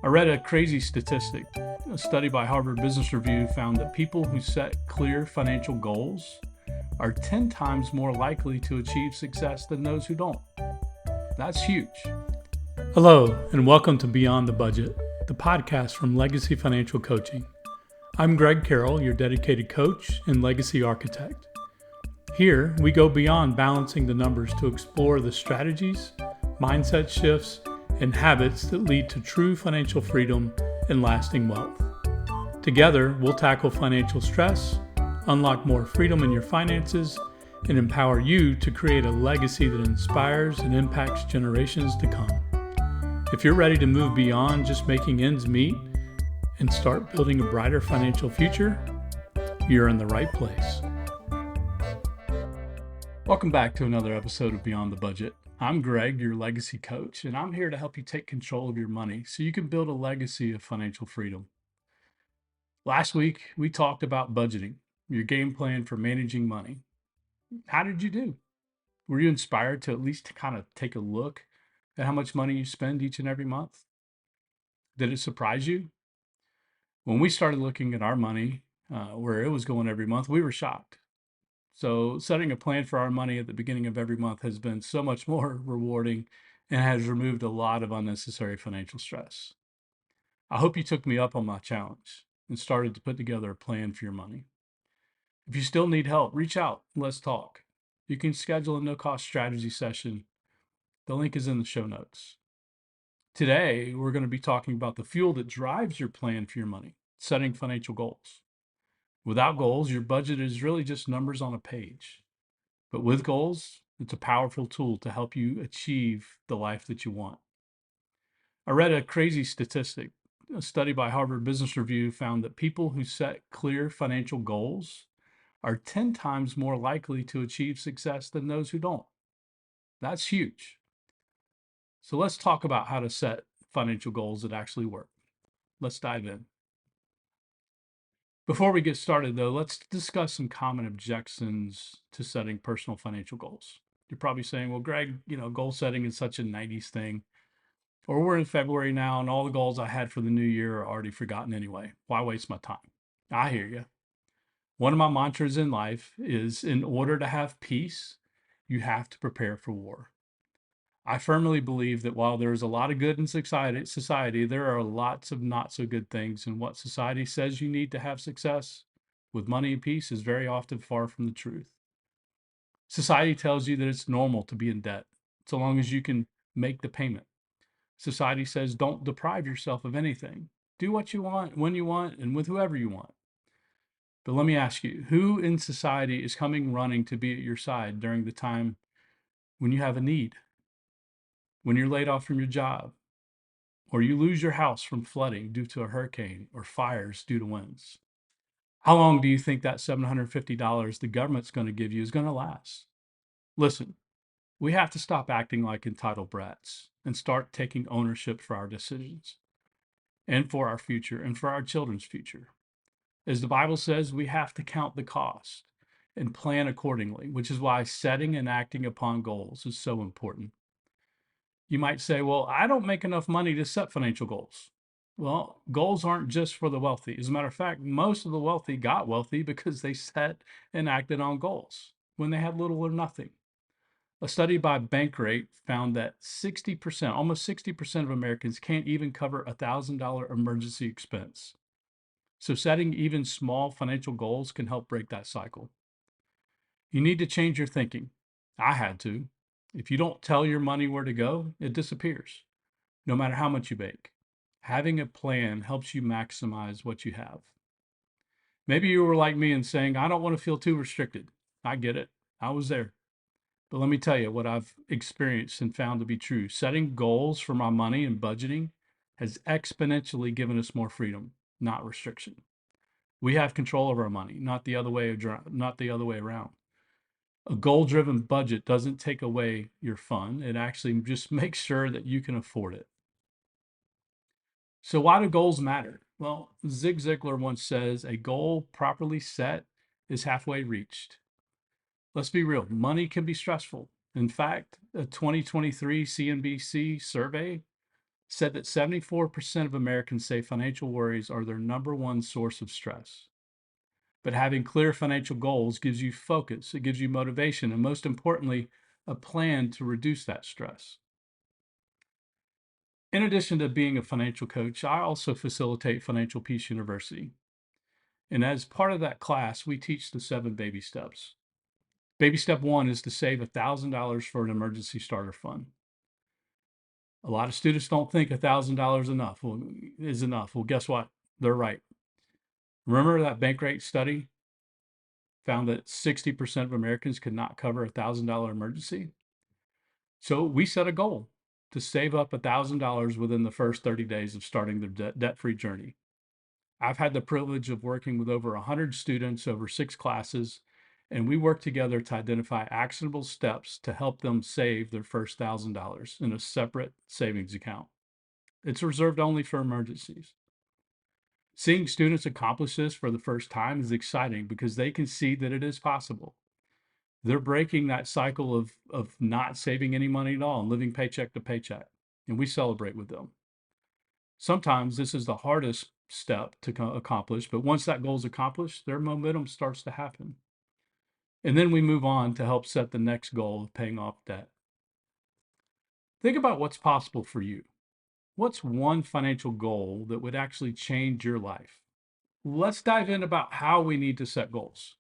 I read a crazy statistic. A study by Harvard Business Review found that people who set clear financial goals are 10 times more likely to achieve success than those who don't. That's huge. Hello, and welcome to Beyond the Budget, the podcast from Legacy Financial Coaching. I'm Greg Carroll, your dedicated coach and legacy architect. Here, we go beyond balancing the numbers to explore the strategies, mindset shifts, and habits that lead to true financial freedom and lasting wealth. Together, we'll tackle financial stress, unlock more freedom in your finances, and empower you to create a legacy that inspires and impacts generations to come. If you're ready to move beyond just making ends meet and start building a brighter financial future, you're in the right place. Welcome back to another episode of Beyond the Budget. I'm Greg, your legacy coach, and I'm here to help you take control of your money so you can build a legacy of financial freedom. Last week, we talked about budgeting, your game plan for managing money. How did you do? Were you inspired to at least kind of take a look at how much money you spend each and every month? Did it surprise you? When we started looking at our money, where it was going every month, we were shocked. So setting a plan for our money at the beginning of every month has been so much more rewarding and has removed a lot of unnecessary financial stress. I hope you took me up on my challenge and started to put together a plan for your money. If you still need help, reach out and let's talk. You can schedule a no-cost strategy session. The link is in the show notes. Today, we're going to be talking about the fuel that drives your plan for your money, setting financial goals. Without goals, your budget is really just numbers on a page. But with goals, it's a powerful tool to help you achieve the life that you want. I read a crazy statistic. A study by Harvard Business Review found that people who set clear financial goals are 10 times more likely to achieve success than those who don't. That's huge. So let's talk about how to set financial goals that actually work. Let's dive in. Before we get started, though, let's discuss some common objections to setting personal financial goals. You're probably saying, well, Greg, goal setting is such a 90s thing. Or we're in February now, and all the goals I had for the new year are already forgotten anyway. Why waste my time? I hear you. One of my mantras in life is, in order to have peace, you have to prepare for war. I firmly believe that while there is a lot of good in society, there are lots of not so good things. And what society says you need to have success with money and peace is very often far from the truth. Society tells you that it's normal to be in debt, so long as you can make the payment. Society says don't deprive yourself of anything. Do what you want, when you want, and with whoever you want. But let me ask you, who in society is coming running to be at your side during the time when you have a need? When you're laid off from your job, or you lose your house from flooding due to a hurricane or fires due to winds? How long do you think that $750 the government's going to give you is going to last? Listen, we have to stop acting like entitled brats and start taking ownership for our decisions and for our future and for our children's future. As the Bible says, we have to count the cost and plan accordingly, which is why setting and acting upon goals is so important. You might say, well, I don't make enough money to set financial goals. Well, goals aren't just for the wealthy. As a matter of fact, most of the wealthy got wealthy because they set and acted on goals when they had little or nothing. A study by Bankrate found that 60%, almost 60% of Americans can't even cover a $1,000 emergency expense. So setting even small financial goals can help break that cycle. You need to change your thinking. I had to. If you don't tell your money where to go, it disappears, no matter how much you make. Having a plan helps you maximize what you have. Maybe you were like me and saying, I don't want to feel too restricted. I get it. I was there. But let me tell you what I've experienced and found to be true. Setting goals for my money and budgeting has exponentially given us more freedom, not restriction. We have control of our money, not the other way around. A goal-driven budget doesn't take away your fun. It actually just makes sure that you can afford it. So why do goals matter? Well, Zig Ziglar once says, a goal properly set is halfway reached. Let's be real, money can be stressful. In fact, a 2023 CNBC survey said that 74% of Americans say financial worries are their number one source of stress. But having clear financial goals gives you focus, it gives you motivation, and most importantly, a plan to reduce that stress. In addition to being a financial coach, I also facilitate Financial Peace University. And as part of that class, we teach the 7 baby steps. Baby step 1 is to save $1,000 for an emergency starter fund. A lot of students don't think $1,000 is enough. Well, guess what? They're right. Remember that Bankrate study found that 60% of Americans could not cover a $1,000 emergency? So we set a goal to save up $1,000 within the first 30 days of starting their debt-free journey. I've had the privilege of working with over 100 students over 6 classes, and we work together to identify actionable steps to help them save their first $1,000 in a separate savings account. It's reserved only for emergencies. Seeing students accomplish this for the first time is exciting because they can see that it is possible. They're breaking that cycle of not saving any money at all and living paycheck to paycheck, and we celebrate with them. Sometimes this is the hardest step to accomplish, but once that goal is accomplished, their momentum starts to happen. And then we move on to help set the next goal of paying off debt. Think about what's possible for you. What's one financial goal that would actually change your life? Let's dive in about how we need to set goals.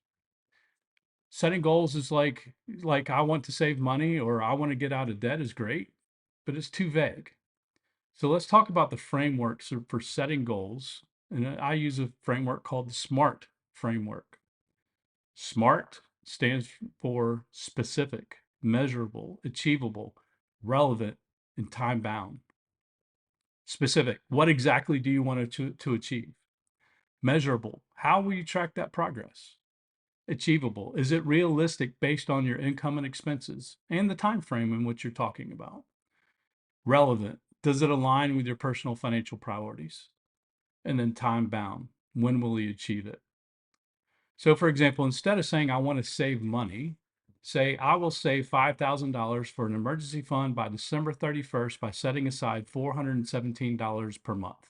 Setting goals is like I want to save money or I want to get out of debt is great, but it's too vague. So let's talk about the frameworks for setting goals. And I use a framework called the SMART framework. SMART stands for specific, measurable, achievable, relevant, and time bound. Specific, what exactly do you want to achieve? Measurable, how will you track that progress? Achievable, is it realistic based on your income and expenses and the time frame in which you're talking about? Relevant, does it align with your personal financial priorities? And then time bound, when will you achieve it? So for example, instead of saying I want to save money, say I will save $5,000 for an emergency fund by December 31st by setting aside $417 per month.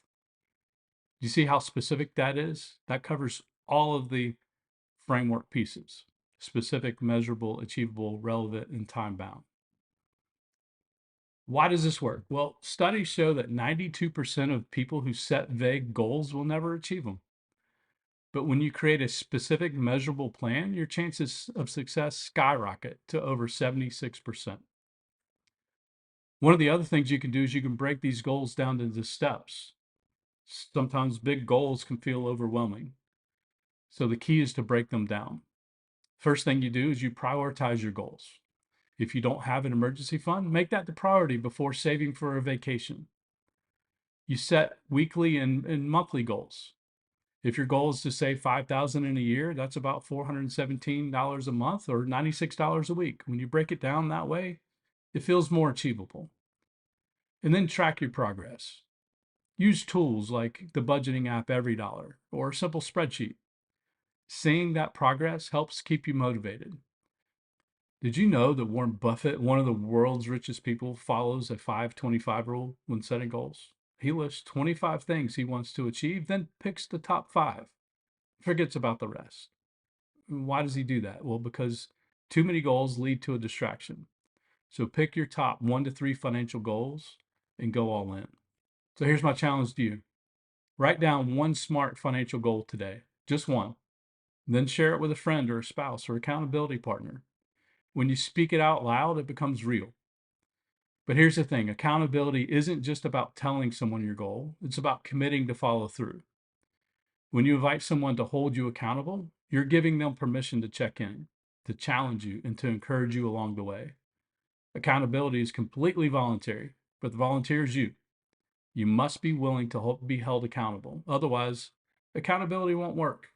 Do you see how specific that is? That covers all of the framework pieces: specific, measurable, achievable, relevant, and time bound. Why does this work? Well, studies show that 92% of people who set vague goals will never achieve them. But when you create a specific, measurable plan, your chances of success skyrocket to over 76%. One of the other things you can do is you can break these goals down into steps. Sometimes big goals can feel overwhelming. So the key is to break them down. First thing you do is you prioritize your goals. If you don't have an emergency fund, make that the priority before saving for a vacation. You set weekly and monthly goals. If your goal is to save $5,000 in a year, that's about $417 a month or $96 a week. When you break it down that way, it feels more achievable. And then track your progress. Use tools like the budgeting app EveryDollar or a simple spreadsheet. Seeing that progress helps keep you motivated. Did you know that Warren Buffett, one of the world's richest people, follows a 5-25 rule when setting goals? He lists 25 things he wants to achieve, then picks the top 5, forgets about the rest. Why does he do that? Well, because too many goals lead to a distraction. So pick your top 1 to 3 financial goals and go all in. So here's my challenge to you. Write down one SMART financial goal today, just one. Then share it with a friend or a spouse or accountability partner. When you speak it out loud, it becomes real. But here's the thing, accountability isn't just about telling someone your goal, it's about committing to follow through. When you invite someone to hold you accountable, you're giving them permission to check in, to challenge you, and to encourage you along the way. Accountability is completely voluntary, but the volunteer is you. You must be willing to be held accountable. Otherwise, accountability won't work.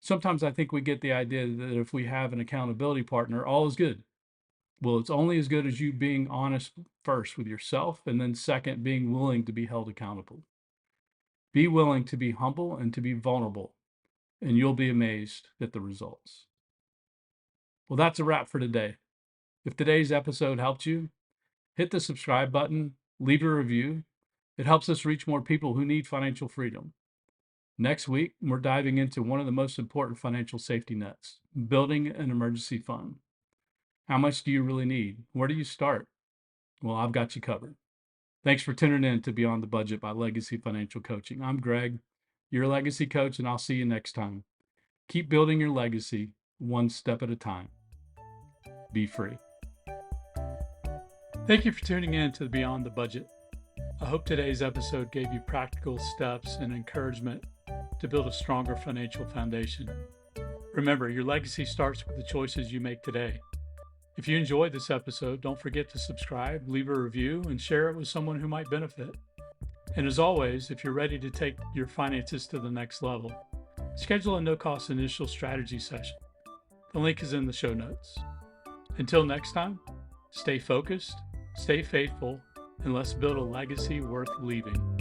Sometimes I think we get the idea that if we have an accountability partner, all is good. Well, it's only as good as you being honest first with yourself, and then second, being willing to be held accountable. Be willing to be humble and to be vulnerable, and you'll be amazed at the results. Well, that's a wrap for today. If today's episode helped you, hit the subscribe button, leave a review, It helps us reach more people who need financial freedom. Next week, we're diving into one of the most important financial safety nets, building an emergency fund. How much do you really need? Where do you start? Well, I've got you covered. Thanks for tuning in to Beyond the Budget by Legacy Financial Coaching. I'm Greg, your legacy coach, and I'll see you next time. Keep building your legacy one step at a time. Be free. Thank you for tuning in to Beyond the Budget. I hope today's episode gave you practical steps and encouragement to build a stronger financial foundation. Remember, your legacy starts with the choices you make today. If you enjoyed this episode, don't forget to subscribe, leave a review, and share it with someone who might benefit. And as always, if you're ready to take your finances to the next level, schedule a no-cost initial strategy session. The link is in the show notes. Until next time, stay focused, stay faithful, and let's build a legacy worth leaving.